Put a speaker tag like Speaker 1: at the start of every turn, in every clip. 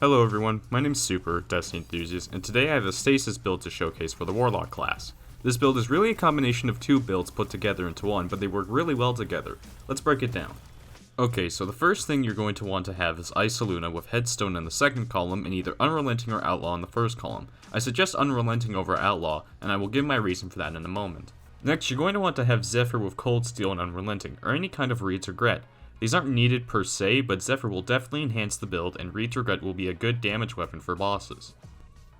Speaker 1: Hello everyone, my name's Super, Destiny Enthusiast, and today I have a Stasis build to showcase for the Warlock class. This build is really a combination of two builds put together into one, but they work really well together. Let's break it down. Okay, so the first thing you're going to want to have is Isoluna with Headstone in the second column and either Unrelenting or Outlaw in the first column. I suggest Unrelenting over Outlaw, and I will give my reason for that in a moment. Next, you're going to want to have Zephyr with Cold Steel and Unrelenting, or any kind of Reed's Regret. These aren't needed per se, but Zephyr will definitely enhance the build, and Reed's Regret will be a good damage weapon for bosses.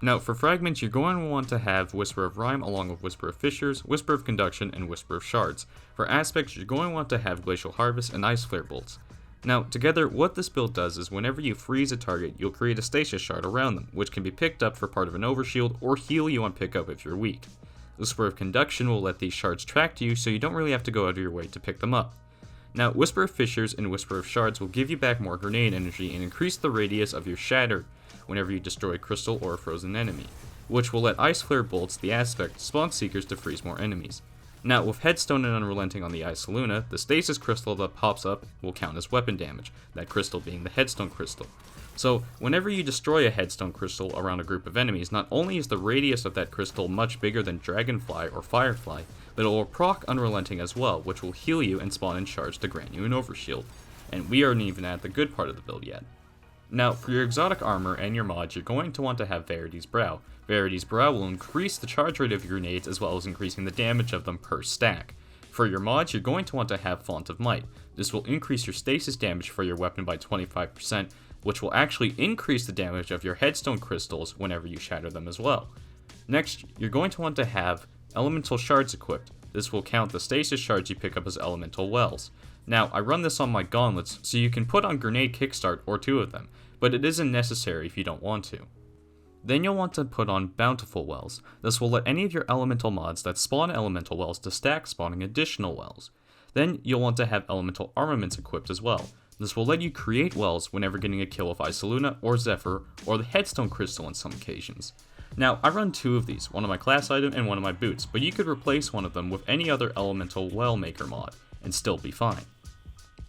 Speaker 1: Now, for fragments, you're going to want to have Whisper of Rime along with Whisper of Fissures, Whisper of Conduction, and Whisper of Shards. For aspects, you're going to want to have Glacial Harvest and Ice Flare Bolts. Now, together, what this build does is whenever you freeze a target, you'll create a Stasis Shard around them, which can be picked up for part of an Overshield or heal you on pickup if you're weak. Whisper of Conduction will let these shards track to you, so you don't really have to go out of your way to pick them up. Now, Whisper of Fissures and Whisper of Shards will give you back more grenade energy and increase the radius of your shatter whenever you destroy a crystal or a frozen enemy, which will let Ice Flare Bolts, the aspect, spawn Seekers to freeze more enemies. Now, with Headstone and Unrelenting on the Isoluna, the Stasis Crystal that pops up will count as weapon damage, that crystal being the Headstone Crystal. So, whenever you destroy a Headstone Crystal around a group of enemies, not only is the radius of that crystal much bigger than Dragonfly or Firefly, but it will proc Unrelenting as well, which will heal you and spawn in shards to grant you an Overshield. And we aren't even at the good part of the build yet. Now, for your exotic armor and your mods, you're going to want to have Verity's Brow. Verity's Brow will increase the charge rate of your grenades as well as increasing the damage of them per stack. For your mods, you're going to want to have Font of Might. This will increase your stasis damage for your weapon by 25%, which will actually increase the damage of your Headstone Crystals whenever you shatter them as well. Next, you're going to want to have Elemental Shards equipped. This will count the Stasis Shards you pick up as Elemental Wells. Now, I run this on my gauntlets, so you can put on Grenade Kickstart or two of them, but it isn't necessary if you don't want to. Then you'll want to put on Bountiful Wells. This will let any of your elemental mods that spawn elemental wells to stack spawning additional wells. Then you'll want to have Elemental Armaments equipped as well. This will let you create wells whenever getting a kill with Isoluna or Zephyr or the Headstone Crystal on some occasions. Now, I run two of these, one on my class item and one on my boots, but you could replace one of them with any other Elemental Well Maker mod and still be fine.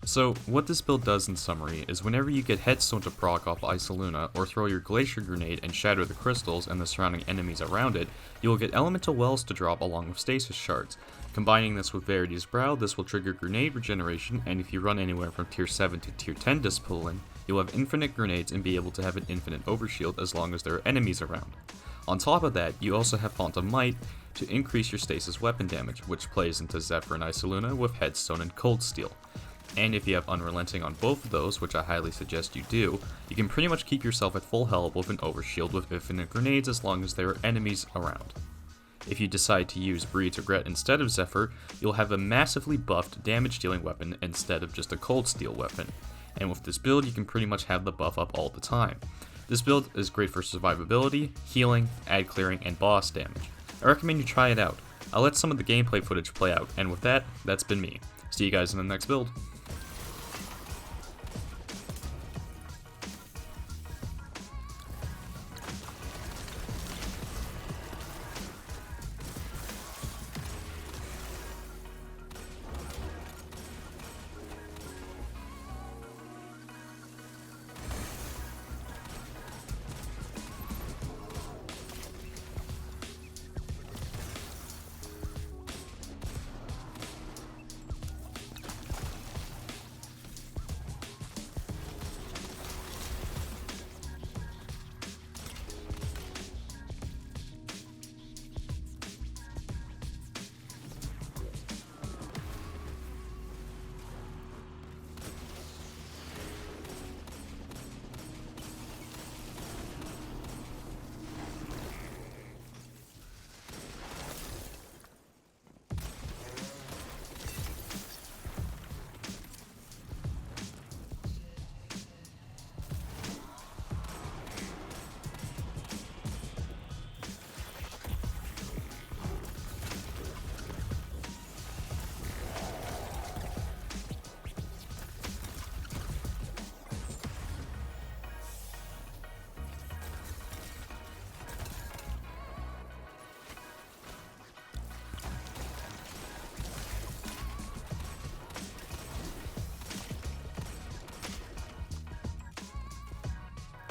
Speaker 1: So, what this build does in summary is whenever you get Headstone to proc off Isoluna or throw your Glacier Grenade and shatter the crystals and the surrounding enemies around it, you will get Elemental Wells to drop along with Stasis Shards. Combining this with Verity's Brow, this will trigger grenade regeneration, and if you run anywhere from tier 7 to tier 10 discipline, you'll have infinite grenades and be able to have an infinite overshield as long as there are enemies around. On top of that, you also have Font of Might to increase your stasis weapon damage, which plays into Zephyr and Isoluna with Headstone and Cold Steel. And if you have Unrelenting on both of those, which I highly suggest you do, you can pretty much keep yourself at full health with an overshield with infinite grenades as long as there are enemies around. If you decide to use Reed's Regret instead of Zephyr, you'll have a massively buffed damage dealing weapon instead of just a Cold Steel weapon. And with this build, you can pretty much have the buff up all the time. This build is great for survivability, healing, ad clearing, and boss damage. I recommend you try it out. I'll let some of the gameplay footage play out, and with that, that's been me. See you guys in the next build.